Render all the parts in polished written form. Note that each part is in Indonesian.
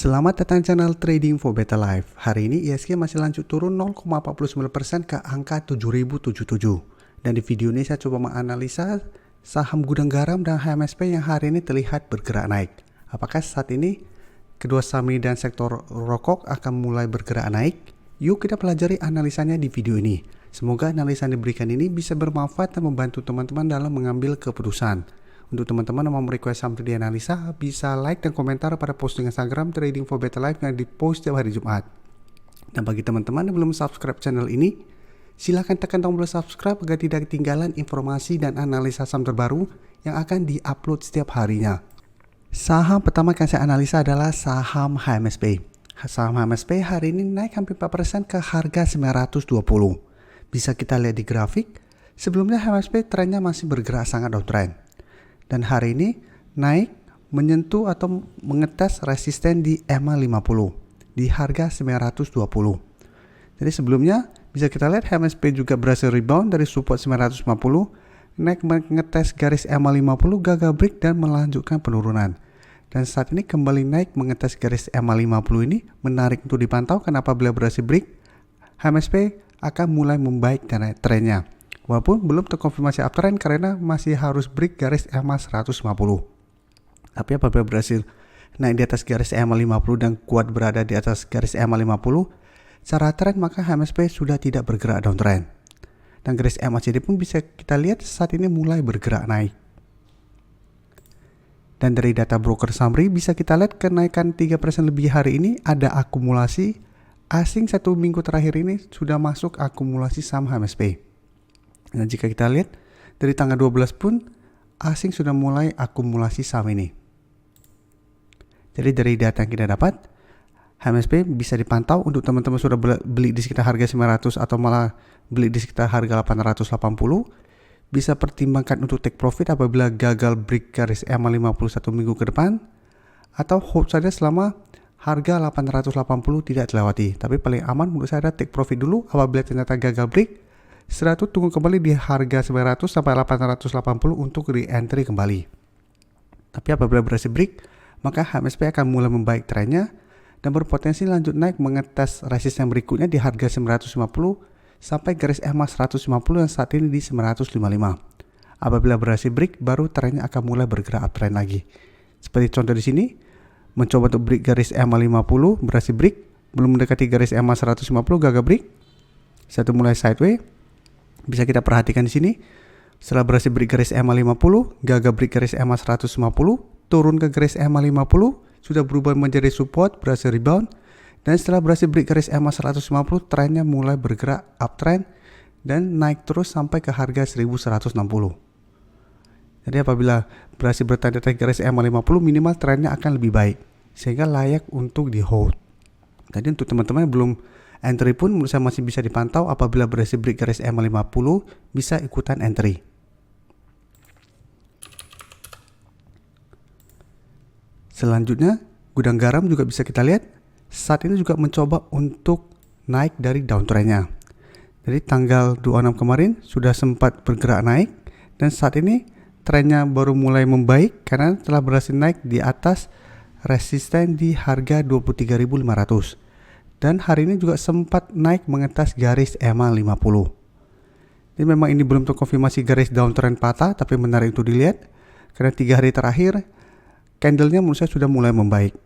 Selamat datang channel Trading for Better Life. Hari ini ISG masih lanjut turun 0,49% ke angka 7077. Dan di video ini saya coba menganalisa saham gudang garam dan HMSP yang hari ini terlihat bergerak naik. Apakah saat ini kedua saham ini dan sektor rokok akan mulai bergerak naik? Yuk kita pelajari analisanya di video ini. Semoga analisa yang diberikan ini bisa bermanfaat dan membantu teman-teman dalam mengambil keputusan. Untuk teman-teman yang mau request saham di analisa, bisa like dan komentar pada posting Instagram Trading for Better Life yang dipost setiap hari Jumat. Dan bagi teman-teman yang belum subscribe channel ini, silahkan tekan tombol subscribe agar tidak ketinggalan informasi dan analisa saham terbaru yang akan diupload setiap harinya. Saham pertama yang saya analisa adalah saham HMSP. Saham HMSP hari ini naik hampir 4% ke harga 920. Bisa kita lihat di grafik, sebelumnya HMSP trennya masih bergerak sangat downtrend. Dan hari ini naik menyentuh atau mengetes resisten di EMA 50 di harga 920. Jadi sebelumnya bisa kita lihat HMSP juga berhasil rebound dari support 950, naik mengetes garis EMA 50, gagal break dan melanjutkan penurunan. Dan saat ini kembali naik mengetes garis EMA 50 ini menarik untuk dipantau karena apabila berhasil break, HMSP akan mulai membaik trennya. Walaupun belum terkonfirmasi uptrend karena masih harus break garis EMA 150. Tapi apabila berhasil naik di atas garis EMA 50 dan kuat berada di atas garis EMA 50, secara trend maka HMSP sudah tidak bergerak downtrend. Dan garis EMA CD pun bisa kita lihat saat ini mulai bergerak naik. Dan dari data broker summary bisa kita lihat kenaikan 3% lebih hari ini ada akumulasi asing 1 minggu terakhir ini sudah masuk akumulasi saham HMSP. Nah, jika kita lihat dari tanggal 12 pun asing sudah mulai akumulasi saham ini. Jadi dari data yang kita dapat, HMSP bisa dipantau untuk teman-teman sudah beli di sekitar harga 900 atau malah beli di sekitar harga 880, bisa pertimbangkan untuk take profit apabila gagal break garis EMA 50 1 minggu ke depan, atau hold saja selama harga 880 tidak terlewati. Tapi paling aman menurut saya take profit dulu apabila ternyata gagal break. Setelah itu tunggu kembali di harga 900 sampai 880 untuk re-entry kembali. Tapi apabila berhasil break, maka HMSP akan mulai membaik trennya dan berpotensi lanjut naik mengetes resisten berikutnya di harga 950 sampai garis EMA 150 yang saat ini di 955. Apabila berhasil break, baru trennya akan mulai bergerak uptrend lagi. Seperti contoh di sini, mencoba untuk break garis EMA 50, berhasil break, belum mendekati garis EMA 150, gagal break. Satu mulai sideways. Bisa kita perhatikan di sini, setelah berhasil break garis EMA 50, gagal break garis EMA 150, turun ke garis EMA 50, sudah berubah menjadi support, berhasil rebound, dan setelah berhasil break garis EMA 150, trennya mulai bergerak uptrend dan naik terus sampai ke harga 1160. Jadi apabila berhasil bertahan di atas garis EMA 50, minimal trennya akan lebih baik, sehingga layak untuk di hold. Jadi untuk teman-teman yang belum entry pun menurut saya masih bisa dipantau apabila berhasil break garis EMA 50 bisa ikutan entry. Selanjutnya gudang garam juga bisa kita lihat saat ini juga mencoba untuk naik dari downtrendnya. Jadi tanggal 26 kemarin sudah sempat bergerak naik dan saat ini trennya baru mulai membaik karena telah berhasil naik di atas resisten di harga 23.500. Dan hari ini juga sempat naik mengetes garis EMA 50. Jadi memang ini belum terkonfirmasi garis downtrend patah, tapi menarik untuk dilihat karena 3 hari terakhir candlenya menurut saya sudah mulai membaik.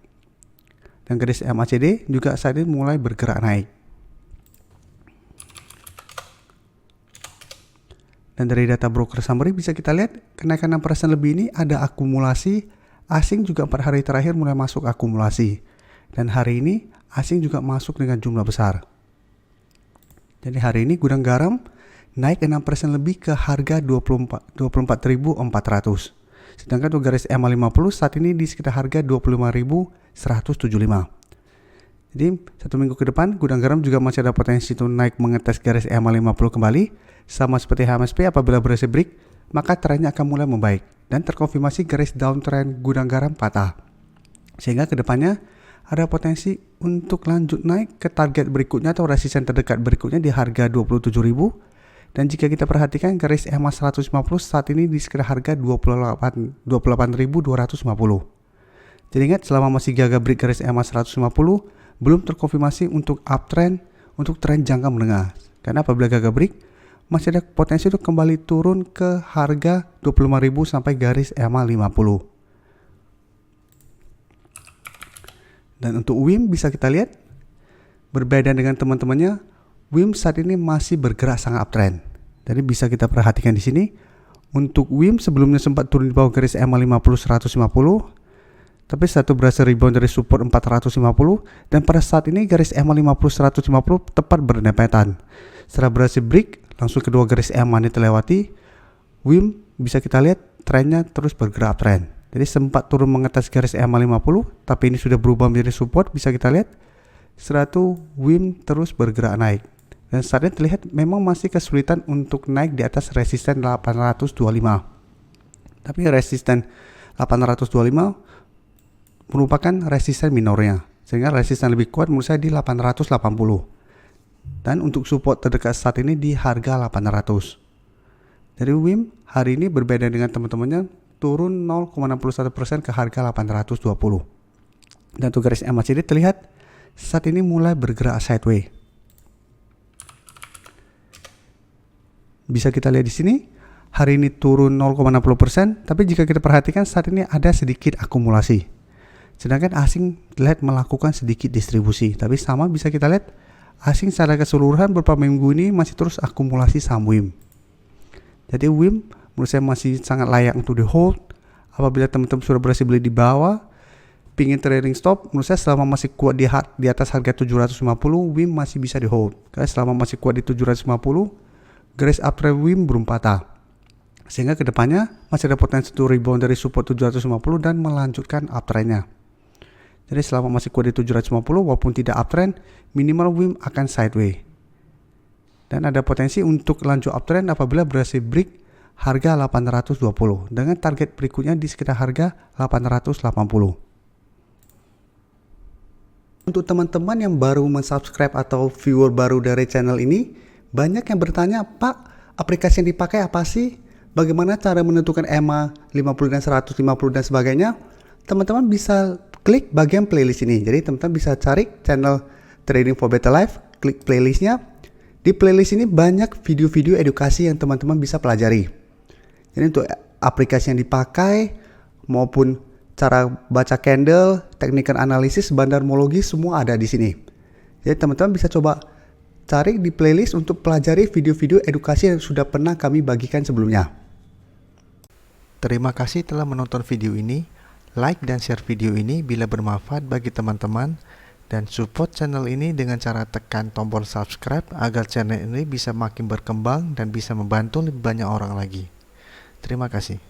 Dan garis EMA CD juga saat ini mulai bergerak naik. Dan dari data broker summary bisa kita lihat kenaikan 6% lebih ini ada akumulasi asing juga 4 hari terakhir mulai masuk akumulasi. Dan hari ini asing juga masuk dengan jumlah besar. Jadi hari ini gudang garam naik 6% lebih ke harga 24.400. Sedangkan untuk garis EMA 50 saat ini di sekitar harga 25.175. Jadi 1 minggu ke depan gudang garam juga masih ada potensi untuk naik mengetes garis EMA 50 kembali. Sama seperti HMSP apabila berhasil break, maka trennya akan mulai membaik dan terkonfirmasi garis downtrend gudang garam patah. Sehingga kedepannya ada potensi untuk lanjut naik ke target berikutnya atau resisten terdekat berikutnya di harga 27.000. Dan jika kita perhatikan garis EMA 150 saat ini di sekitar harga 28.250. Jadi ingat, selama masih gagal break garis EMA 150, belum terkonfirmasi untuk uptrend, untuk tren jangka menengah. Karena apabila gagal break, masih ada potensi untuk kembali turun ke harga 25.000 sampai garis EMA 50. Dan untuk WIM bisa kita lihat, berbeda dengan teman-temannya, WIM saat ini masih bergerak sangat uptrend. Jadi bisa kita perhatikan di sini, untuk WIM sebelumnya sempat turun di bawah garis EMA 50 150. Tapi satu berhasil rebound dari support 450, dan pada saat ini garis EMA 50 150 tepat berdempetan. Setelah berhasil break, langsung kedua garis EMA ini terlewati. WIM bisa kita lihat trennya terus bergerak uptrend. Jadi sempat turun mengatas garis EMA 50, tapi ini sudah berubah menjadi support, bisa kita lihat. Setelah itu WIM terus bergerak naik. Dan saat ini terlihat memang masih kesulitan untuk naik di atas resisten 825. Tapi resisten 825 merupakan resisten minornya, sehingga resisten lebih kuat menurut saya di 880. Dan untuk support terdekat saat ini di harga 800. Jadi WIM hari ini berbeda dengan teman-temannya, turun 0,61% ke harga 820. Dan untuk garis MACD terlihat saat ini mulai bergerak sideways. Bisa kita lihat di sini, hari ini turun 0,60%, tapi jika kita perhatikan saat ini ada sedikit akumulasi. Sedangkan asing terlihat melakukan sedikit distribusi, tapi sama bisa kita lihat asing secara keseluruhan beberapa minggu ini masih terus akumulasi saham WIM. Jadi WIM menurut saya masih sangat layak untuk di hold. Apabila teman-teman sudah berhasil beli di bawah, pingin trading stop, menurut saya selama masih kuat di atas harga 750, WIM masih bisa di hold. Karena selama masih kuat di 750, garis uptrend WIM belum patah. Sehingga kedepannya masih ada potensi untuk rebound dari support 750 dan melanjutkan uptrendnya. Jadi selama masih kuat di 750, walaupun tidak uptrend, minimal WIM akan sideways. Dan ada potensi untuk lanjut uptrend apabila berhasil break harga 820 dengan target berikutnya di sekitar harga 880. Untuk teman-teman yang baru mensubscribe atau viewer baru dari channel ini, banyak yang bertanya, Pak, aplikasi yang dipakai apa sih? Bagaimana cara menentukan EMA 50 dan 150 dan sebagainya? Teman-teman bisa klik bagian playlist ini. Jadi teman-teman bisa cari channel Trading for Better Life, klik playlistnya. Di playlist ini banyak video-video edukasi yang teman-teman bisa pelajari. Jadi untuk aplikasi yang dipakai maupun cara baca candle, teknikal analisis, bandarmologi, semua ada di sini. Jadi teman-teman bisa coba cari di playlist untuk pelajari video-video edukasi yang sudah pernah kami bagikan sebelumnya. Terima kasih telah menonton video ini. Like dan share video ini bila bermanfaat bagi teman-teman, dan support channel ini dengan cara tekan tombol subscribe agar channel ini bisa makin berkembang dan bisa membantu lebih banyak orang lagi. Terima kasih.